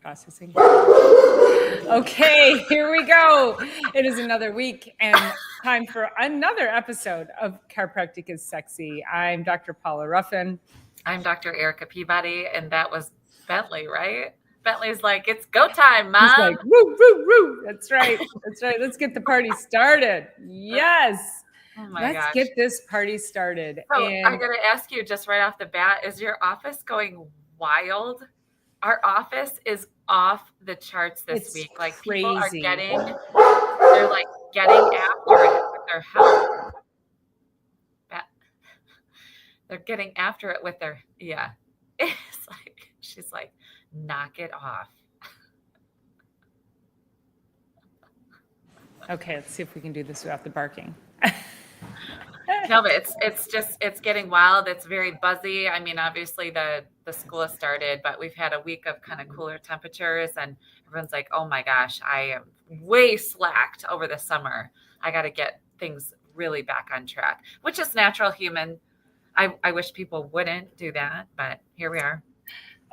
Processing. Okay, here we go. It is another week and time for another episode of Chiropractic is Sexy. I'm Dr. Paula Ruffin. I'm Dr. Erica Peabody, and that was Bentley, right? Bentley's like, it's go time, Mom. He's like, woo, woo, woo. That's right. That's right. Let's get the party started. Yes. Oh my Let's gosh. get this party started. So And I got to ask you just right off the bat, is your office going wild? Our office is off the charts this week. Like crazy. People are they're like getting after it with their health. They're getting after it with their, yeah. It's like, she's like, knock it off. Okay, let's see if we can do this without the barking. No, but it's getting wild. It's very buzzy. I mean, obviously the school has started, but we've had a week of kind of cooler temperatures and everyone's like, oh my gosh, I am way slacked over the summer. I got to get things really back on track, which is natural human. I wish people wouldn't do that, but here we are.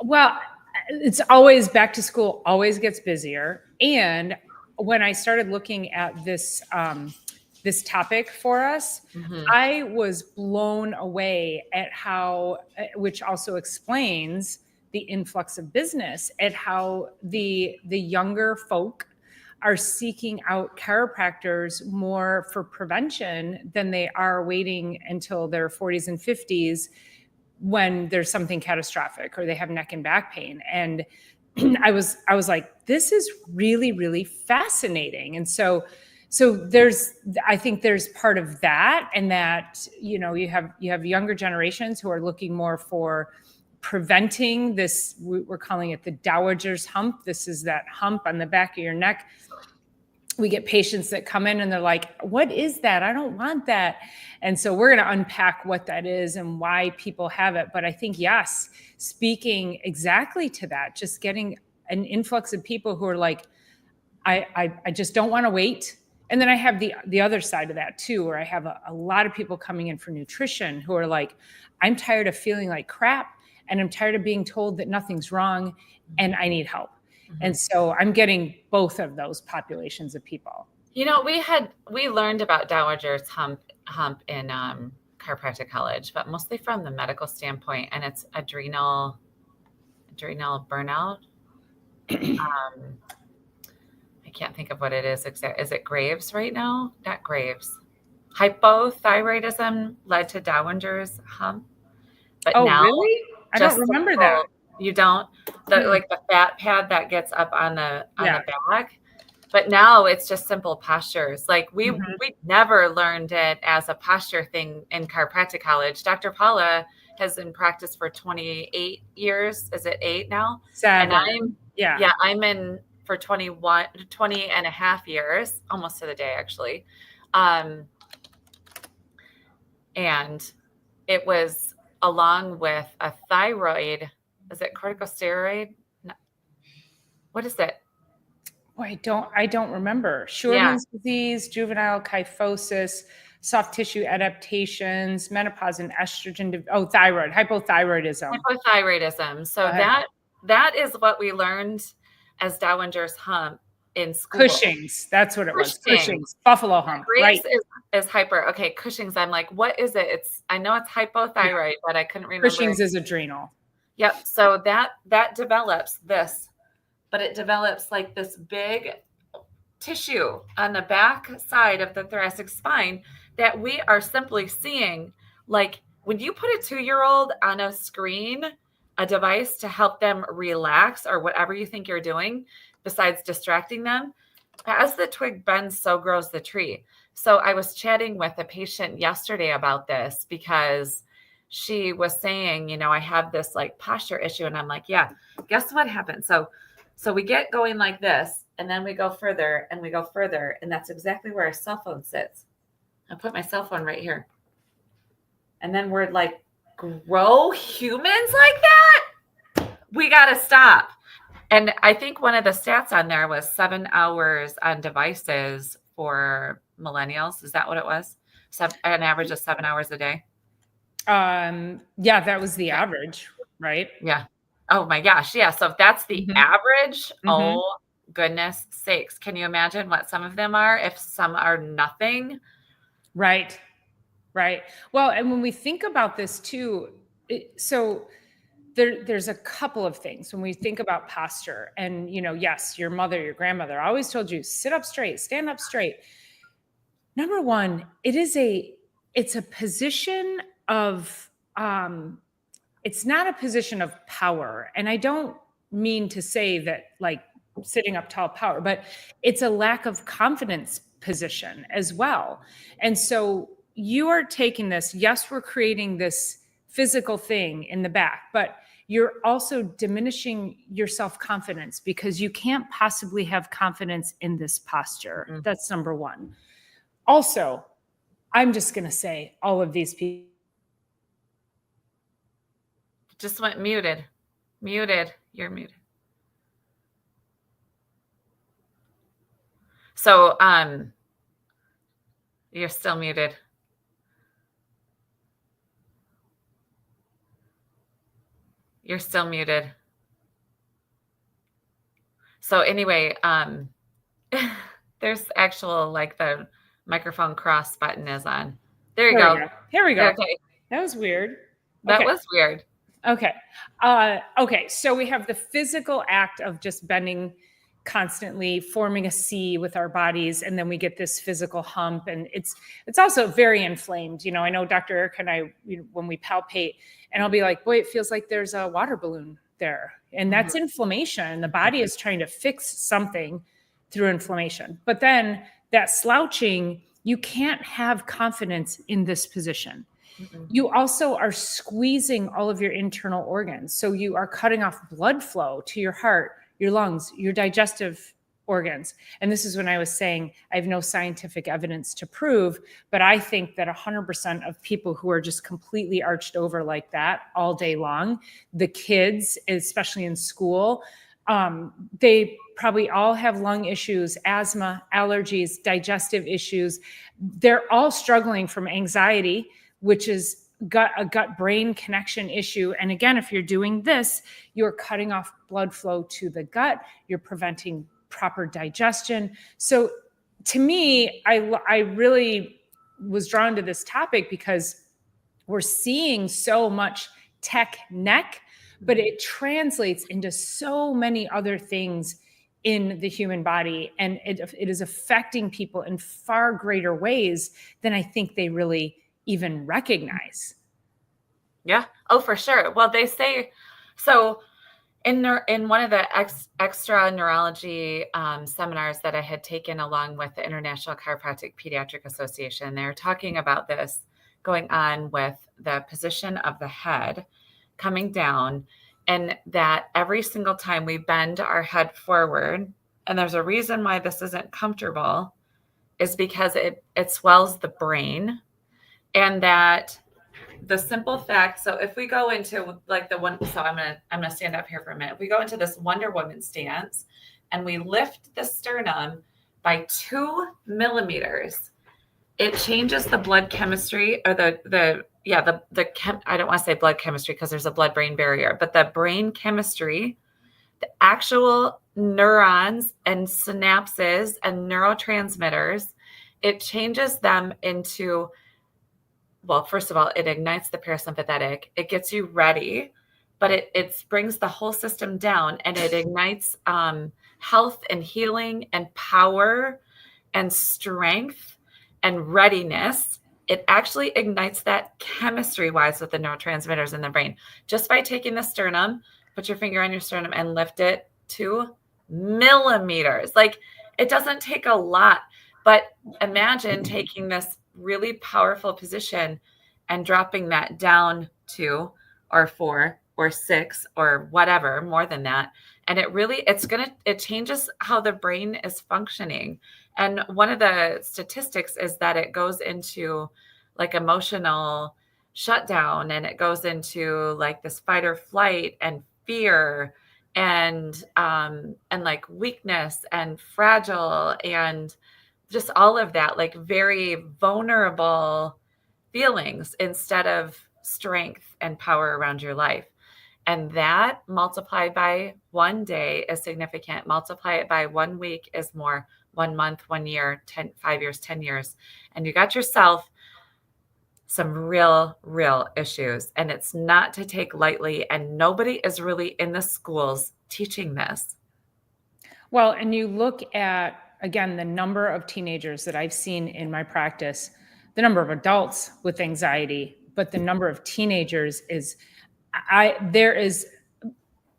Well, it's always back to school, always gets busier. And when I started looking at this, this topic for us, I was blown away at how, which also explains the influx of business, at how the younger folk are seeking out chiropractors more for prevention than they are waiting until their 40s and 50s when there's something catastrophic or they have neck and back pain. And I was like, this is really, really fascinating. And so I think there's part of that, and that, you have younger generations who are looking more for preventing this. We're calling it the Dowager's hump. This is that hump on the back of your neck. We get patients that come in and they're like, what is that? I don't want that. And so we're going to unpack what that is and why people have it. But I think, yes, speaking exactly to that, just getting an influx of people who are like, I just don't want to wait. And then I have the other side of that too, where I have a lot of people coming in for nutrition who are like, I'm tired of feeling like crap and I'm tired of being told that nothing's wrong and I need help. And so I'm getting both of those populations of people. We learned about Dowager's hump in chiropractic college, but mostly from the medical standpoint, and it's adrenal burnout. I can't think of what it is exactly. Is it Graves right now? Not Graves. Hypothyroidism led to Dowager's hump. But now, really? I don't remember that. You don't? Like the fat pad that gets up on the back. But now it's just simple postures. Like we never learned it as a posture thing in chiropractic college. Dr. Paula has been in practice for 28 years. Is it 8 now? 7. And I'm in for 20 and a half years, almost to the day actually. And it was along with a thyroid. Is it corticosteroid? No. What is it? Boy, I don't remember. Scheuermann's disease, juvenile kyphosis, soft tissue adaptations, menopause and estrogen. Thyroid, hypothyroidism. Hypothyroidism. So that is what we learned as Dowager's hump in school. Cushing's. That's what it was. Cushing's. Buffalo hump. Graves is hyper. Okay, Cushing's. I'm like, what is it? I know it's hypothyroid, but I couldn't remember. Cushing's is adrenal. Yep. So that develops this, but it develops like this big tissue on the back side of the thoracic spine that we are simply seeing. Like when you put a 2-year-old on a screen, a device to help them relax or whatever you think you're doing, besides distracting them, as the twig bends, so grows the tree. So I was chatting with a patient yesterday about this because she was saying, I have this like posture issue. And I'm like, yeah, guess what happens? So we get going like this, and then we go further and we go further. And that's exactly where our cell phone sits. I put my cell phone right here. And then we're like, grow humans like that? We got to stop. And I think one of the stats on there was 7 hours on devices for millennials. Is that what it was? An average of 7 hours a day? Yeah, that was the average, right? Yeah. Oh my gosh. Yeah. So if that's the Mhm. average, Mhm. oh goodness sakes. Can you imagine what some of them are if some are nothing? Right. Right. Well, and when we think about this too, so there's a couple of things when we think about posture. And, yes, your mother, your grandmother always told you, sit up straight, stand up straight. Number one, it's a position of, it's not a position of power. And I don't mean to say that like sitting up tall power, but it's a lack of confidence position as well. And so you are taking this, yes, we're creating this physical thing in the back, but you're also diminishing your self confidence because you can't possibly have confidence in this posture. Mm-mm. That's number one. Also, I'm just going to say all of these people. Just went muted. Muted. You're muted. So, you're still muted. You're still muted. So anyway, there's actual like the microphone cross button is on. There you Here we go. go. Here we go. Okay. That was weird. That Okay. was weird. Okay. Okay. So we have the physical act of just bending constantly, forming a C with our bodies, and then we get this physical hump, and it's also very inflamed. I know Dr. Eric and I, when we palpate, and I'll be like, boy, it feels like there's a water balloon there, and that's inflammation. The body is trying to fix something through inflammation, but then that slouching, you can't have confidence in this position. Mm-mm. You also are squeezing all of your internal organs. So you are cutting off blood flow to your heart, your lungs, your digestive organs. And this is when I was saying I have no scientific evidence to prove, but I think that 100% of people who are just completely arched over like that all day long, the kids, especially in school, they probably all have lung issues, asthma, allergies, digestive issues. They're all struggling from anxiety, which is a gut brain connection issue. And again, if you're doing this, you're cutting off blood flow to the gut, you're preventing proper digestion. So to me, I really was drawn to this topic because we're seeing so much tech neck, but it translates into so many other things in the human body. And it is affecting people in far greater ways than I think they really even recognize. Yeah. Oh, for sure. Well, they say so in one of the extra neurology seminars that I had taken along with the International Chiropractic Pediatric Association, they're talking about this going on with the position of the head coming down, and that every single time we bend our head forward, and there's a reason why this isn't comfortable, is because it swells the brain, and that the simple fact, so if we go into like I'm gonna stand up here for a minute. If we go into this Wonder Woman stance and we lift the sternum by 2 millimeters, it changes the blood chemistry, or I don't want to say blood chemistry because there's a blood brain barrier, but the brain chemistry, the actual neurons and synapses and neurotransmitters, it changes them into, well, first of all, it ignites the parasympathetic. It gets you ready, but it brings the whole system down, and it ignites health and healing and power and strength and readiness. It actually ignites that chemistry wise with the neurotransmitters in the brain. Just by taking the sternum, put your finger on your sternum and lift it 2 millimeters. Like, it doesn't take a lot, but imagine taking this really powerful position and dropping that down 2 or 4 or 6 or whatever, more than that. And it changes how the brain is functioning. And one of the statistics is that it goes into like emotional shutdown, and it goes into like this fight or flight and fear and like weakness and fragile and just all of that, like very vulnerable feelings instead of strength and power around your life. And that multiplied by 1 day is significant. Multiply it by 1 week is more, 1 month, 1 year, 5 years, 10 years. And you got yourself some real issues. And it's not to take lightly. And nobody is really in the schools teaching this. Well, and you look at, again, the number of teenagers that I've seen in my practice, the number of adults with anxiety, but the number of teenagers is, there is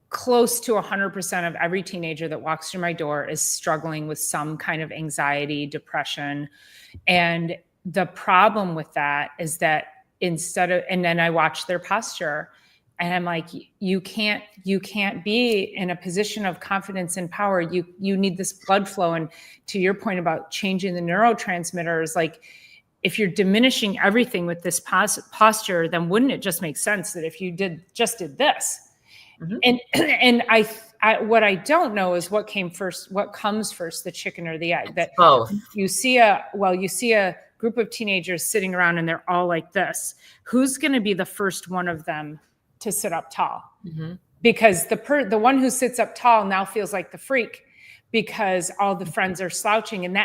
close to 100% of every teenager that walks through my door is struggling with some kind of anxiety, depression. And the problem with that is that and then I watch their posture, and I'm like, you can't be in a position of confidence and power. You need this blood flow. And to your point about changing the neurotransmitters, like, if you're diminishing everything with this posture, then wouldn't it just make sense that if you just did this? Mm-hmm. And what I don't know is what comes first, the chicken or the egg. That both. You see a group of teenagers sitting around and they're all like this. Who's going to be the first one of them to sit up tall? Mm-hmm. Because the one who sits up tall now feels like the freak because all the friends are slouching, and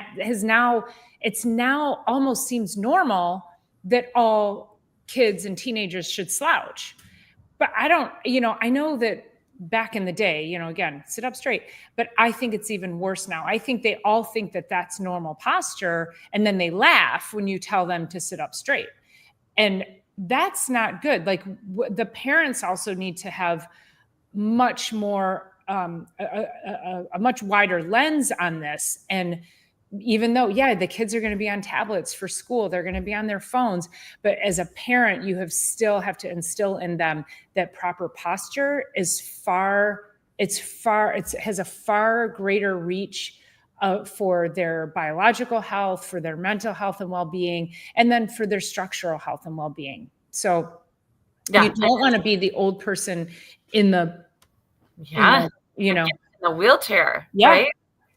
it's now almost seems normal that all kids and teenagers should slouch. But I know that back in the day, again, sit up straight, but I think it's even worse now. I think they all think that that's normal posture, and then they laugh when you tell them to sit up straight. And that's not good. Like, the parents also need to have much more, a much wider lens on this. And even though, the kids are going to be on tablets for school, they're going to be on their phones, but as a parent, you still have to instill in them that proper posture has a far greater reach for their biological health, for their mental health and well-being, and then for their structural health and well-being. So you don't want to be the old person in the wheelchair, right?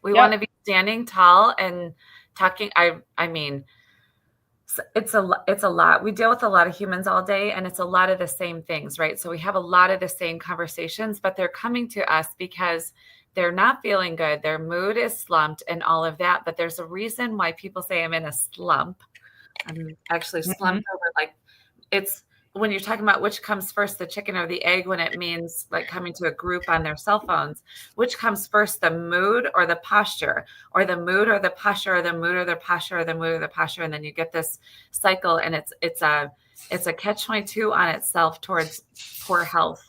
We want to be standing tall and talking. I mean, it's a lot. We deal with a lot of humans all day, and it's a lot of the same things, right? So we have a lot of the same conversations, but they're coming to us because they're not feeling good. Their mood is slumped and all of that. But there's a reason why people say I'm in a slump. I'm actually slumped over. Like, it's when you're talking about which comes first, the chicken or the egg, when it means like coming to a group on their cell phones, which comes first, the mood or the posture, or the mood or the posture, or the mood or the posture, or the mood or the posture. And then you get this cycle, and it's a catch-22 on itself towards poor health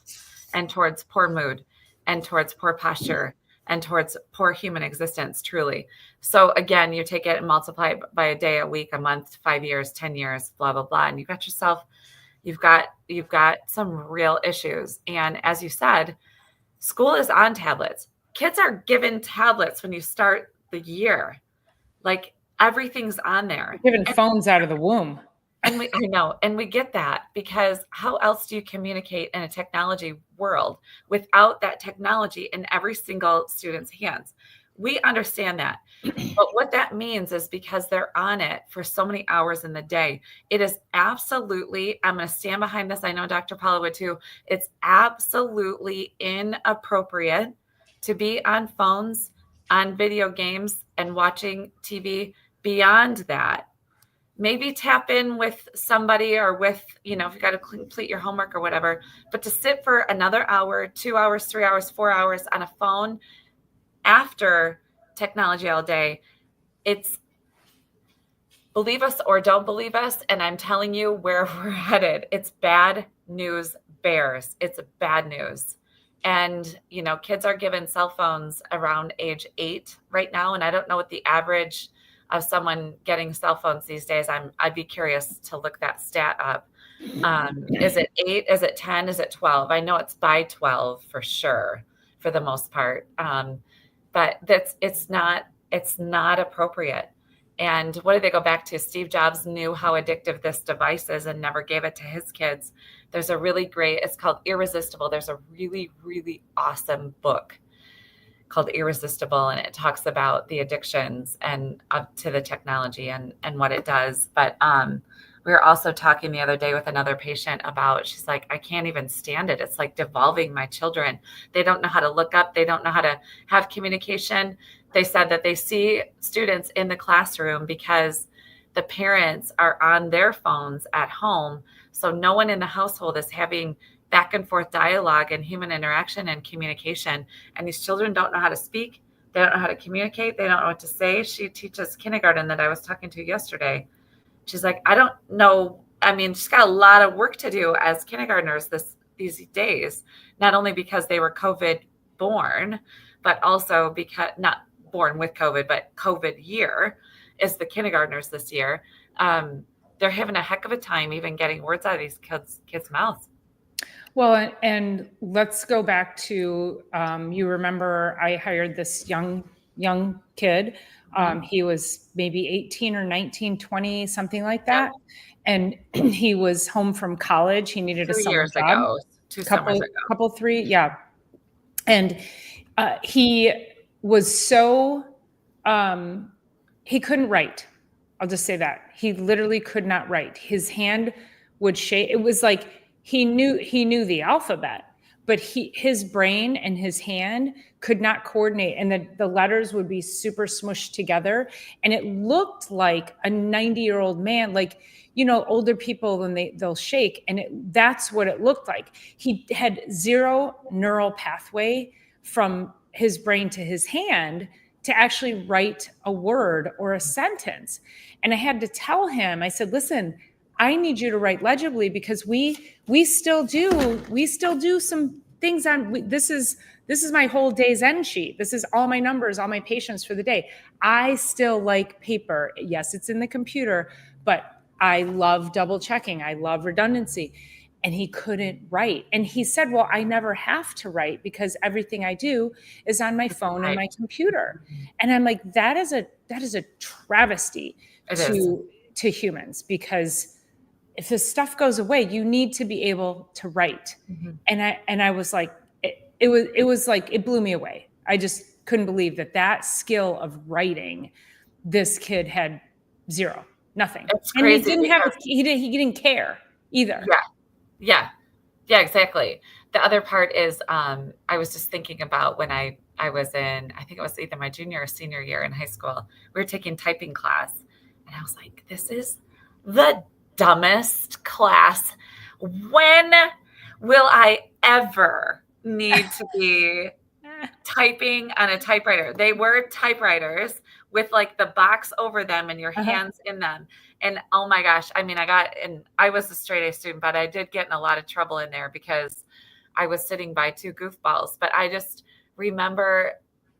and towards poor mood and towards poor posture and towards poor human existence, truly. So again, you take it and multiply it by a day, a week, a month, 5 years, 10 years, blah, blah, blah. And you've got some real issues. And as you said, school is on tablets. Kids are given tablets when you start the year. Like, everything's on there. Given phones out of the womb. And we get that, because how else do you communicate in a technology world without that technology in every single student's hands? We understand that. But what that means is, because they're on it for so many hours in the day, it is absolutely, I'm going to stand behind this. I know Dr. Paula would too. It's absolutely inappropriate to be on phones, on video games, and watching TV. Beyond that, maybe tap in with somebody, or with, if you got to complete your homework or whatever, but to sit for another hour, 2 hours, 3 hours, 4 hours on a phone after technology all day, it's, believe us or don't believe us, and I'm telling you where we're headed. It's bad news bears. It's bad news. And, kids are given cell phones around age 8 right now. And I don't know what the average of someone getting cell phones these days. I'd be curious to look that stat up. Is it 8? Is it 10? Is it 12? I know it's by 12 for sure, for the most part. But it's not appropriate. And what did they go back to? Steve Jobs knew how addictive this device is and never gave it to his kids. There's a really great, it's called Irresistible. There's a really, really awesome book called Irresistible, and it talks about the addictions and up to the technology and what it does. But we were also talking the other day with another patient about, she's like, I can't even stand it. It's like devolving my children. They don't know how to look up. They don't know how to have communication. They said that they see students in the classroom because the parents are on their phones at home. So no one in the household is having back and forth dialogue and human interaction and communication. And these children don't know how to speak. They don't know how to communicate. They don't know what to say. She teaches kindergarten that I was talking to yesterday. She's like, I don't know. I mean, she's got a lot of work to do as kindergartners these days, not only because they were COVID born, but also because not born with COVID, but COVID year is the kindergartners this year. They're having a heck of a time even getting words out of these kids' mouths. Well, and let's go back to, you remember I hired this young kid. He was maybe 18 or 19, 20, something like that. And he was home from college. He needed a summer job. 2 summers ago. Couple, 3. Yeah. And he was so, he couldn't write. I'll just say that. He literally could not write. His hand would shake. It was like he knew the alphabet, but his brain and his hand could not coordinate, and the letters would be super smushed together, and it looked like a 90-year-old man, like, you know, older people when they'll shake, and that's what it looked like. He had zero neural pathway from his brain to his hand to actually write a word or a sentence. And I had to tell him, I said, listen, I need you to write legibly, because we still do some things on, this is my whole day's end sheet. This is all my numbers, all my patients for the day. I still like paper. Yes, it's in the computer, but I love double checking. I love redundancy. And he couldn't write. And he said, well, I never have to write because everything I do is on my phone and my computer. And I'm like, that is a travesty to humans, because if this stuff goes away, you need to be able to write. And I was like, it was like, it blew me away. I just couldn't believe that skill of writing, this kid had zero, nothing. It's crazy. And he didn't care either. Yeah, exactly. The other part is, I was just thinking about when I was in, I think it was either my junior or senior year in high school, we were taking typing class, and I was like, this is the dumbest class. When will I ever need to be typing on a typewriter? They were typewriters with like the box over them and your hands in them. And oh my gosh, I mean, I was a straight A student, but I did get in a lot of trouble in there because I was sitting by 2 goofballs. But I just remember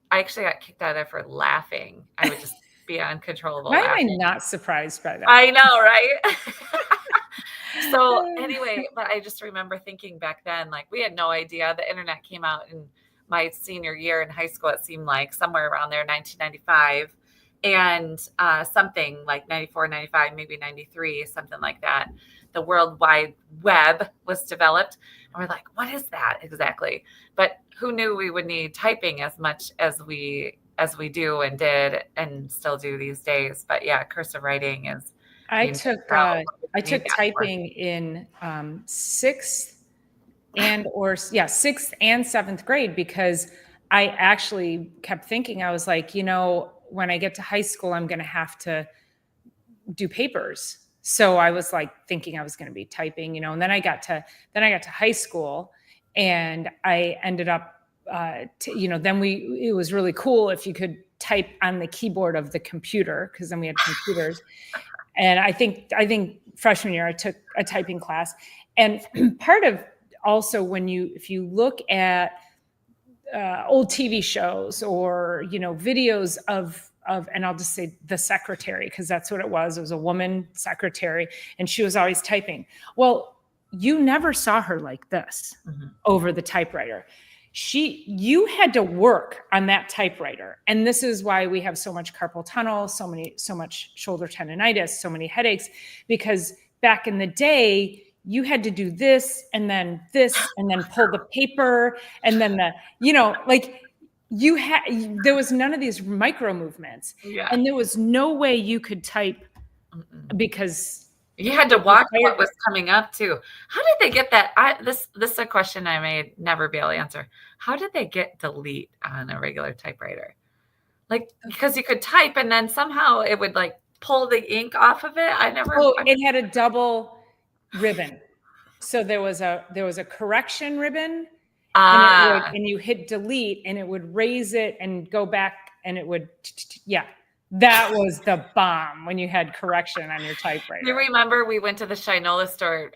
I actually got kicked out of there for laughing. I would just be uncontrollable. Why am I not surprised by that? I know, right? So anyway, but I just remember thinking back then, like, we had no idea. The internet came out in my senior year in high school, it seemed like, somewhere around there, 1995. And something like 94, 95, maybe 93, something like that. The World Wide Web was developed. And we're like, what is that exactly? But who knew we would need typing as much as we do and did and still do these days. But yeah, cursive writing is. I took typing in 6th and 7th grade, because I actually kept thinking, I was like, you know, when I get to high school, I'm going to have to do papers. So I was like thinking I was going to be typing, you know, and then I got to high school, and I ended up, it was really cool if you could type on the keyboard of the computer, because then we had computers. And I think freshman year I took a typing class, and part of also if you look at old TV shows or, you know, videos of, and I'll just say The Secretary, because that's what it was. It was a woman secretary, and she was always typing. Well, you never saw her like this over the typewriter. You had to work on that typewriter. And this is why we have so much carpal tunnel, so much shoulder tendonitis, so many headaches, because back in the day, you had to do this and then pull the paper, and then there was none of these micro movements, and there was no way you could type because You had to watch what was coming up too. How did they get that? This is a question I may never be able to answer. How did they get delete on a regular typewriter? Like, because you could type and then somehow it would like pull the ink off of it. It had a double ribbon. So there was a correction ribbon, and you hit delete and it would raise it and go back and it would, yeah. That was the bomb when you had correction on your typewriter. You remember we went to the Shinola store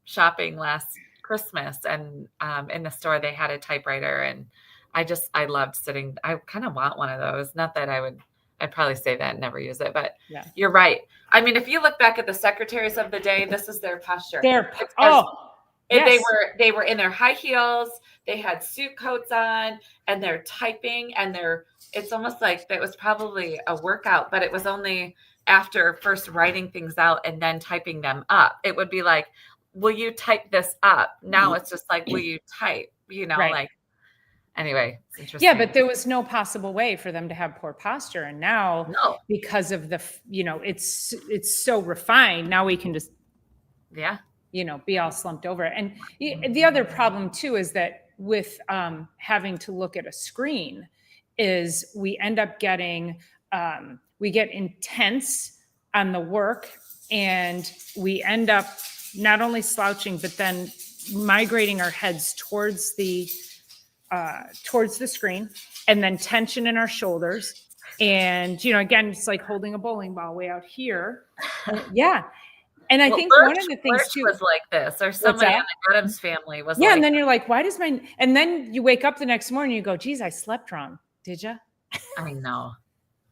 shopping last Christmas, and in the store they had a typewriter, and I loved sitting. I kind of want one of those. Not that I'd probably say that and never use it, but yeah. You're right. I mean, if you look back at the secretaries of the day, this is their posture. Yes. They were in their high heels. They had suit coats on, and they're typing, and it's almost like that was probably a workout, but it was only after first writing things out and then typing them up. It would be like, will you type this up? Now it's just like, will you type? Right. Like, anyway, it's interesting. Yeah, but there was no possible way for them to have poor posture. And now, because of the, it's so refined, now we can just, be all slumped over. And the other problem too is that with having to look at a screen is we end up getting, we get intense on the work, and we end up not only slouching, but then migrating our heads towards the screen, and then tension in our shoulders. And, again, it's like holding a bowling ball way out here. Yeah. And I think one of the things too was like this, or somebody in the Adams family was and then you're like, why does and then you wake up the next morning and you go, geez, I slept wrong. Did you? I know.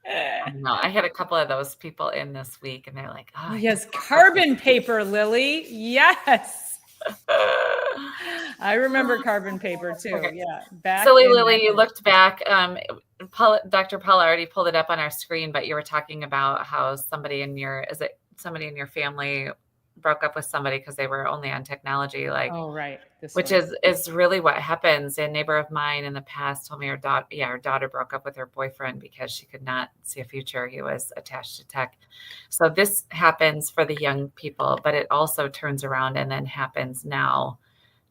I had a couple of those people in this week, and they're like, oh yes, carbon paper, Lily. Yes. I remember carbon paper too. Okay. Yeah. Lily, you looked back. Dr. Paula already pulled it up on our screen, but you were talking about how somebody in your family broke up with somebody because they were only on technology, which is really what happens. A neighbor of mine in the past told me her daughter broke up with her boyfriend because she could not see a future. He was attached to tech. So this happens for the young people, but it also turns around and then happens now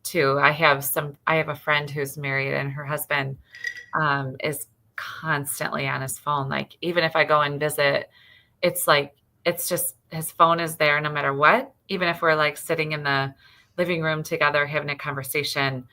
too. I have a friend who's married, and her husband is constantly on his phone. Like, even if I go and visit, it's like, it's just, his phone is there no matter what, even if we're like sitting in the living room together having a conversation,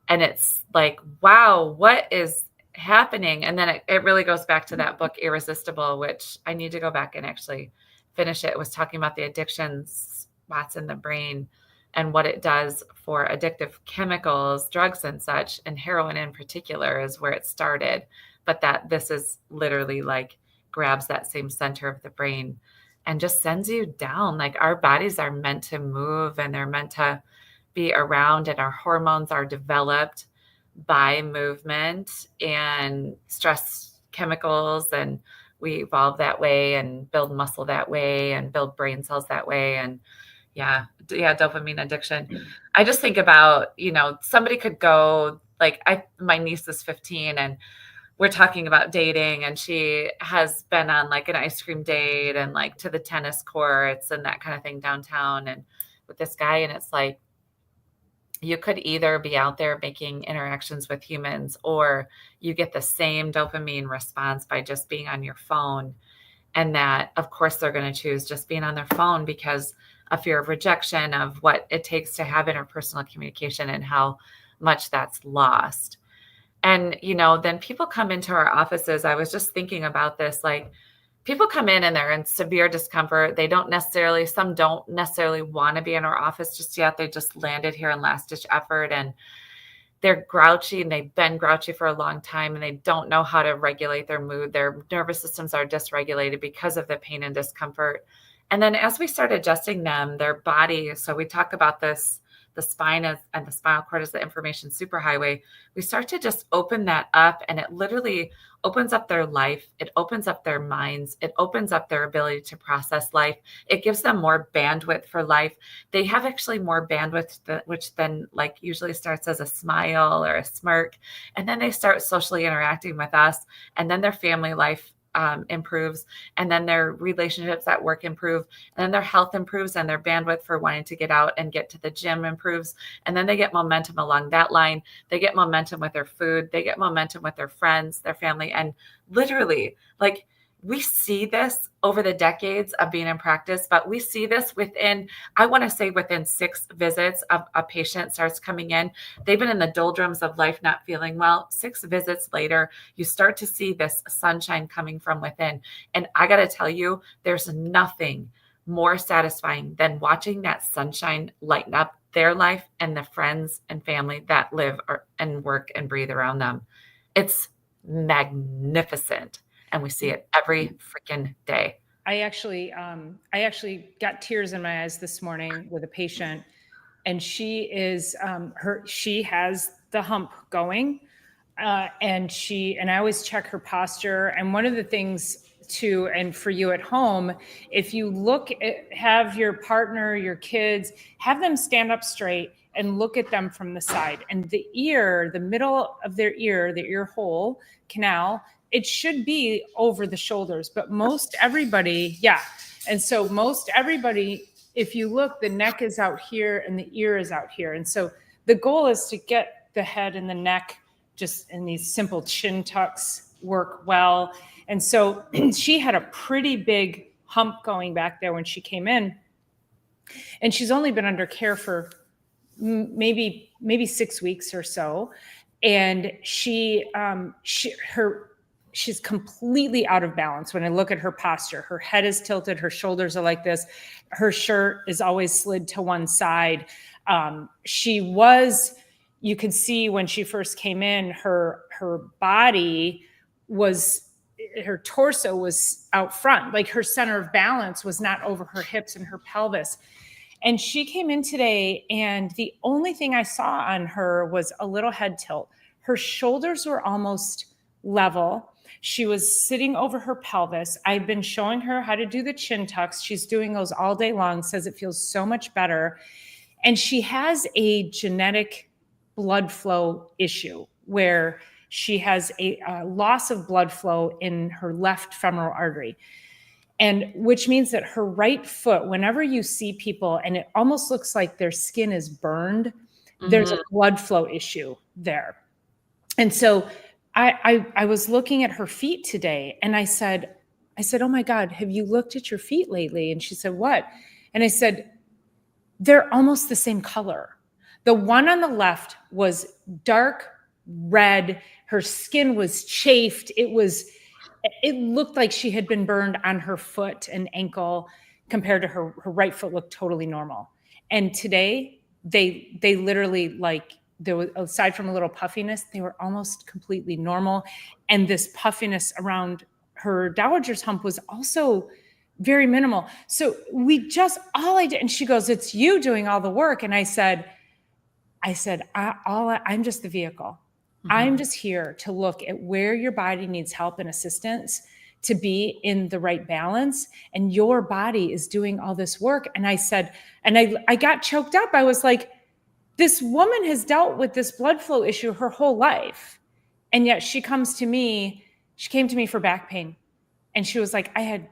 and it's like, wow, what is happening? And then it really goes back to that book, Irresistible, which I need to go back and actually finish. It was talking about the addiction spots in the brain and what it does for addictive chemicals, drugs and such, and heroin in particular is where it started. But that this is literally like grabs that same center of the brain and just sends you down. Like, our bodies are meant to move, and they're meant to be around, and our hormones are developed by movement and stress chemicals, and we evolve that way and build muscle that way and build brain cells that way. And dopamine addiction. I just think about, somebody could go, like, my niece is 15, and we're talking about dating, and she has been on like an ice cream date and like to the tennis courts and that kind of thing downtown, and with this guy. And it's like, you could either be out there making interactions with humans, or you get the same dopamine response by just being on your phone. And that, of course, they're going to choose just being on their phone because of fear of rejection, of what it takes to have interpersonal communication and how much that's lost. And, then people come into our offices. I was just thinking about this, like, people come in and they're in severe discomfort. Some don't necessarily want to be in our office just yet. They just landed here in last ditch effort, and they're grouchy, and they've been grouchy for a long time, and they don't know how to regulate their mood. Their nervous systems are dysregulated because of the pain and discomfort. And then as we start adjusting them, their body, so we talk about this, the spine and the spinal cord is the information superhighway. We start to just open that up, and it literally opens up their life. It opens up their minds. It opens up their ability to process life. It gives them more bandwidth for life. They have actually more bandwidth, which then like usually starts as a smile or a smirk. And then they start socially interacting with us. And then their family life improves, and then their relationships at work improve, and then their health improves, and their bandwidth for wanting to get out and get to the gym improves. And then they get momentum along that line. They get momentum with their food. They get momentum with their friends, their family. And literally, like, we see this over the decades of being in practice, but we see this within, I want to say within 6 visits of a patient starts coming in. They've been in the doldrums of life, not feeling well. 6 visits later, you start to see this sunshine coming from within. And I got to tell you, there's nothing more satisfying than watching that sunshine lighten up their life and the friends and family that live and work and breathe around them. It's magnificent. And we see it every freaking day. I actually got tears in my eyes this morning with a patient, and she is she has the hump going, and I always check her posture. And one of the things too, and for you at home, if you have your partner, your kids, have them stand up straight and look at them from the side, and the middle of their ear, the ear hole canal, it should be over the shoulders, but most everybody, and so most everybody, if you look, the neck is out here and the ear is out here. And so the goal is to get the head and the neck just in these simple chin tucks work well. And so she had a pretty big hump going back there when she came in, and she's only been under care for maybe 6 weeks or so. And she's completely out of balance. When I look at her posture, her head is tilted, her shoulders are like this, her shirt is always slid to one side. You could see when she first came in, her body her torso was out front, like her center of balance was not over her hips and her pelvis. And she came in today, and the only thing I saw on her was a little head tilt. Her shoulders were almost level. She was sitting over her pelvis. I've been showing her how to do the chin tucks. She's doing those all day long, says it feels so much better. And she has a genetic blood flow issue where she has a loss of blood flow in her left femoral artery. And which means that her right foot, whenever you see people and it almost looks like their skin is burned, there's a blood flow issue there. And so I was looking at her feet today, and I said, oh my God, have you looked at your feet lately? And she said, what? And I said, they're almost the same color. The one on the left was dark red. Her skin was chafed. It looked like she had been burned on her foot and ankle, compared to her right foot looked totally normal. And today they literally, like, there was, aside from a little puffiness, they were almost completely normal. And this puffiness around her Dowager's hump was also very minimal. So all I did, and she goes, it's you doing all the work. And I said, I'm just the vehicle. I'm just here to look at where your body needs help and assistance to be in the right balance. And your body is doing all this work. And I said, and I got choked up. I was like, this woman has dealt with this blood flow issue her whole life. And yet she came to me for back pain. And she was like, I had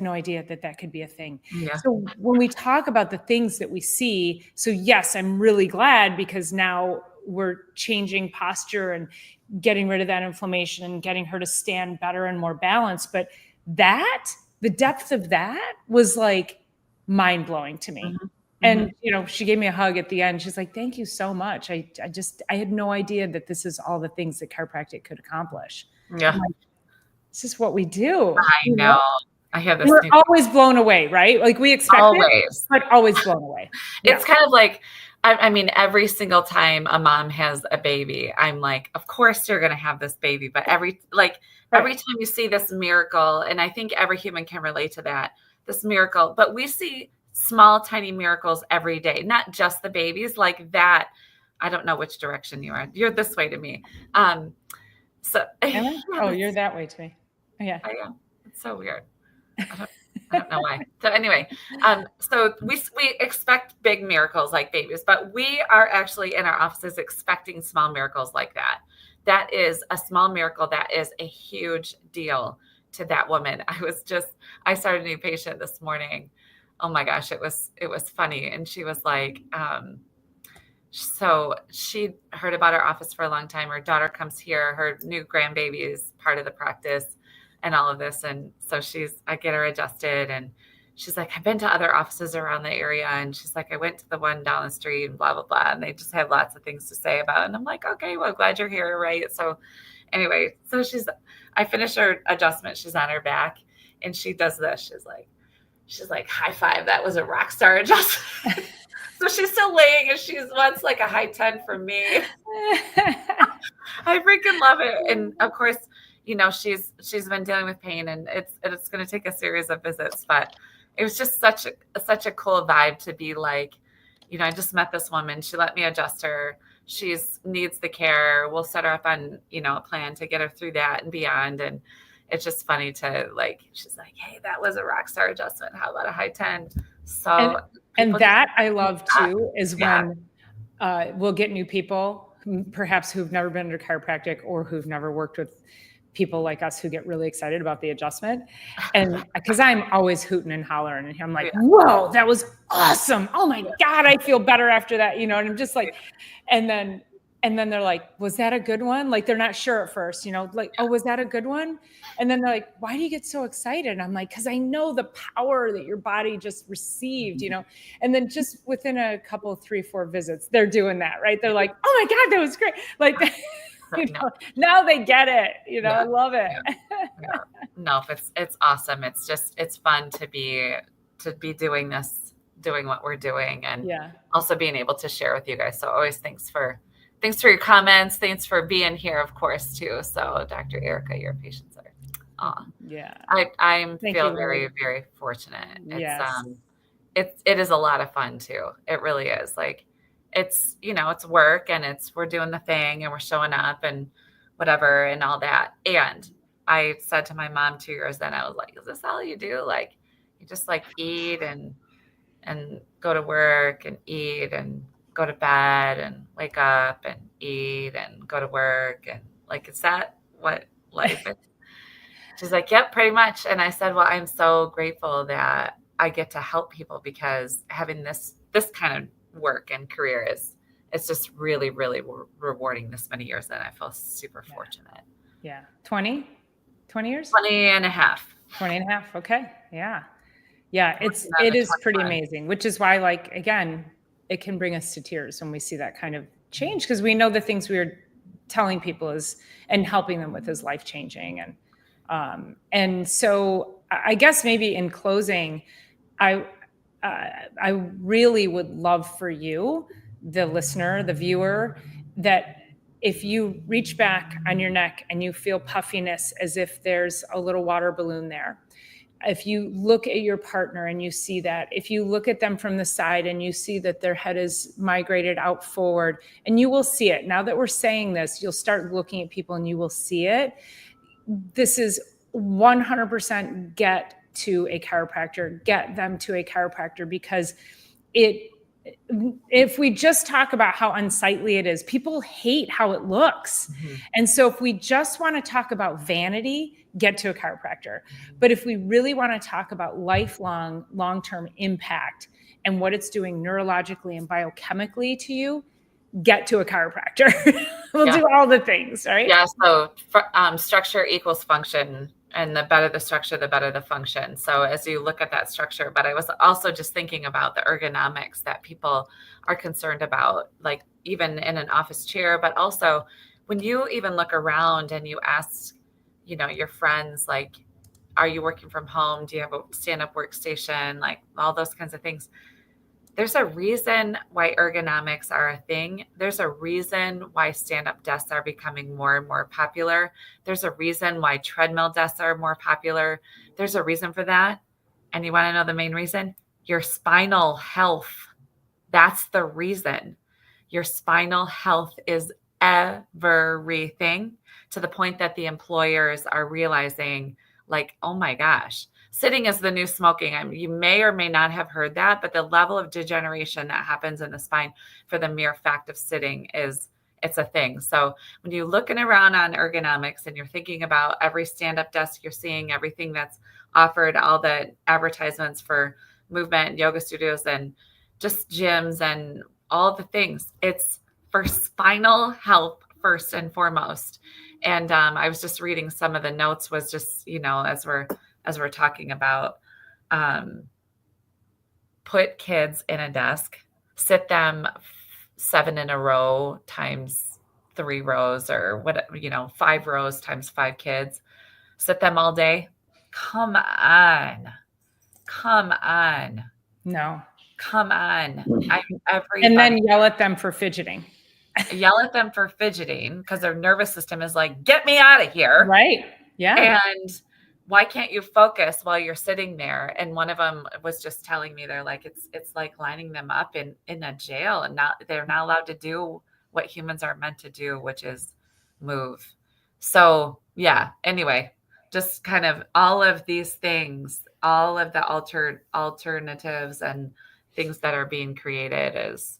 no idea that could be a thing. Yeah. So when we talk about the things that we see, so yes, I'm really glad, because now we're changing posture and getting rid of that inflammation and getting her to stand better and more balanced. But the depth of that was like mind blowing to me. And, she gave me a hug at the end. She's like, thank you so much. I had no idea that this is all the things that chiropractic could accomplish. Yeah. Like, this is what we do. I know. I have this. We're always blown away, right? Like, we expect it, but always blown away. It's kind of like, I mean, every single time a mom has a baby, I'm like, of course you're going to have this baby. But every time you see this miracle, and I think every human can relate to that, this miracle, but we see small, tiny miracles every day, not just the babies like that. I don't know which direction you are. You're this way to me. You're that way to me. Yeah. I am. It's so weird. I don't know why. So anyway, so we expect big miracles like babies, but we are actually in our offices expecting small miracles like that. That is a small miracle. That is a huge deal to that woman. I started a new patient this morning. Oh my gosh, it was funny. And she was like, so she heard about our office for a long time. Her daughter comes here, her new grandbaby is part of the practice and all of this. And so I get her adjusted, and she's like, I've been to other offices around the area. And she's like, I went to the one down the street and blah, blah, blah. And they just have lots of things to say about it. And I'm like, okay, well, glad you're here. Right. So anyway, so I finish her adjustment. She's on her back and she does this. She's like, high five. That was a rock star adjustment. So she's still laying and she wants like a high 10 from me. I freaking love it. And of course, she's been dealing with pain, and it's going to take a series of visits, but it was just such a cool vibe to be like, I just met this woman. She let me adjust her. She needs the care. We'll set her up on, a plan to get her through that and beyond. And it's just funny to like, she's like, hey, that was a rock star adjustment. How about a high 10? So, and that I love too, is when we'll get new people, perhaps who've never been to chiropractic or who've never worked with people like us, who get really excited about the adjustment. And because I'm always hooting and hollering, and I'm like, whoa, that was awesome. Oh my God, I feel better after that, and I'm just like, and then they're like, was that a good one? Like, they're not sure at first, like, oh, was that a good one? And then they're like, why do you get so excited? And I'm like, because I know the power that your body just received, and then just within a couple, 3-4 visits, they're doing that, right? They're like, oh my God, that was great. Like, now they get it, I love it. No, it's awesome. It's fun to be doing what we're doing, and also being able to share with you guys. So always thanks for your comments. Thanks for being here, of course, too. So Dr. Erica, your patients are, I feel very, very fortunate. It is a lot of fun too. It really is. Like, it's, it's work, and we're doing the thing, and we're showing up and whatever and all that. And I said to my mom 2 years then, I was like, is this all you do? Like, you just like eat and go to work and eat and go to bed and wake up and eat and go to work, and like, is that what life is? She's like, yep, pretty much. And I said, well, I'm so grateful that I get to help people, because having this kind of work and career it's just really, really rewarding this many years, and I feel super fortunate. 20 years? 20 and a half. 20 and a half. Okay. Yeah. It is pretty amazing, which is why, like, again, it can bring us to tears when we see that kind of change, because we know the things we are telling people and helping them with is life-changing. And so I guess maybe in closing, I really would love for you, the listener, the viewer, that if you reach back on your neck and you feel puffiness as if there's a little water balloon there, if you look at your partner and you see that, if you look at them from the side and you see that their head is migrated out forward, and you will see it. Now that we're saying this, you'll start looking at people and you will see it. This is 100% get to a chiropractor, get them to a chiropractor, because if we just talk about how unsightly it is, people hate how it looks. Mm-hmm. And so if we just want to talk about vanity, get to a chiropractor. But if we really want to talk about lifelong, long-term impact and what it's doing neurologically and biochemically to you, get to a chiropractor. We'll do all the things, right? Yeah. So structure equals function. And the better the structure, the better the function. So as you look at that structure, but I was also just thinking about the ergonomics that people are concerned about, like even in an office chair, but also when you even look around and you ask, your friends, like, are you working from home? Do you have a stand-up workstation? Like all those kinds of things. There's a reason why ergonomics are a thing. There's a reason why stand-up desks are becoming more and more popular. There's a reason why treadmill desks are more popular. There's a reason for that. And you want to know the main reason? Your spinal health. That's the reason. Your spinal health is everything, to the point that the employers are realizing, like, oh my gosh, sitting is the new smoking. You may or may not have heard that, but the level of degeneration that happens in the spine for the mere fact of sitting is it's a thing. So when you're looking around on ergonomics and you're thinking about every stand-up desk you're seeing, everything that's offered, all the advertisements for movement and yoga studios and just gyms and all the things, it's for spinal health first and foremost. And I was just reading some of the notes, was just, as we're talking about, put kids in a desk, sit them 7 in a row times 3 rows, or what, 5 rows times 5 kids, sit them all day. Come on. No. Come on. And then yell at them for fidgeting. Yell at them for fidgeting because their nervous system is like, get me out of here. Right. Yeah. And why can't you focus while you're sitting there? And one of them was just telling me, they're like, it's like lining them up in a jail, and they're not allowed to do what humans are meant to do, which is move. So yeah, anyway, just kind of all of these things, all of the alternatives and things that are being created is.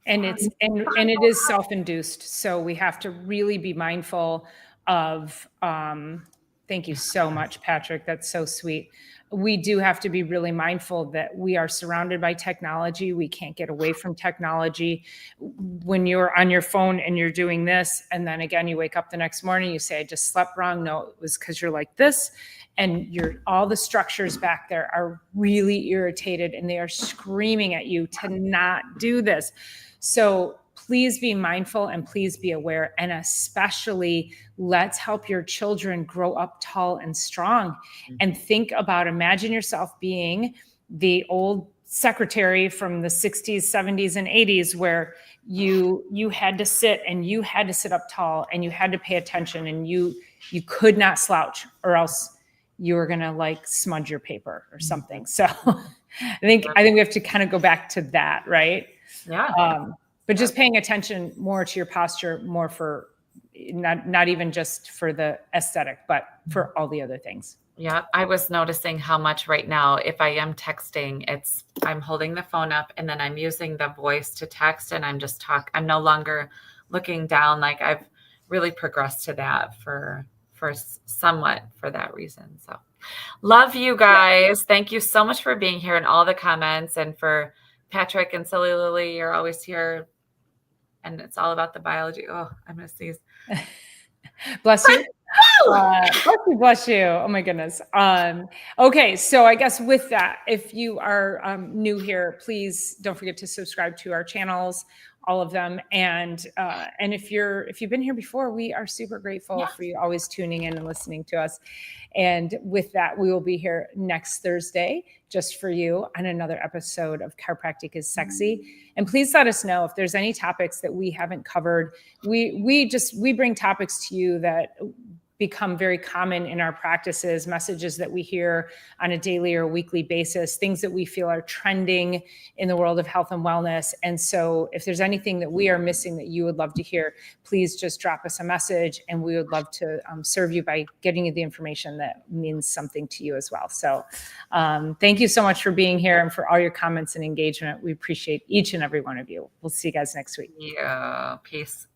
And it is self-induced. So we have to really be mindful of, thank you so much, Patrick. That's so sweet. We do have to be really mindful that we are surrounded by technology. We can't get away from technology. When you're on your phone and you're doing this, and then again, you wake up the next morning, you say, I just slept wrong. No, it was because you're like this. And all the structures back there are really irritated and they are screaming at you to not do this. So please be mindful and please be aware. And especially, let's help your children grow up tall and strong. And think about, imagine yourself being the old secretary from the 60s, 70s, and 80s, where you had to sit and you had to sit up tall and you had to pay attention and you could not slouch, or else you were going to like smudge your paper or something. So I think we have to kind of go back to that, right? Yeah. But just paying attention more to your posture, more for not even just for the aesthetic, but for all the other things. Yeah. I was noticing how much right now, if I am texting, I'm holding the phone up and then I'm using the voice to text, and I'm just I'm no longer looking down. Like, I've really progressed to that for somewhat for that reason. So love you guys. Thank you so much for being here and all the comments, and for Patrick and Silly Lily, you're always here. And it's all about the biology. Oh, I'm going to sneeze. Bless you. Bless you. Oh my goodness. Okay. So I guess with that, if you are new here, please don't forget to subscribe to our channels, all of them. And if you've been here before, we are super grateful for you always tuning in and listening to us. And with that, we will be here next Thursday just for you on another episode of Chiropractic is Sexy. And please let us know if there's any topics that we haven't covered. We bring topics to you that become very common in our practices, messages that we hear on a daily or weekly basis, things that we feel are trending in the world of health and wellness. And so if there's anything that we are missing that you would love to hear, please just drop us a message, and we would love to serve you by getting you the information that means something to you as well. So thank you so much for being here and for all your comments and engagement. We appreciate each and every one of you. We'll see you guys next week. Yeah. Peace.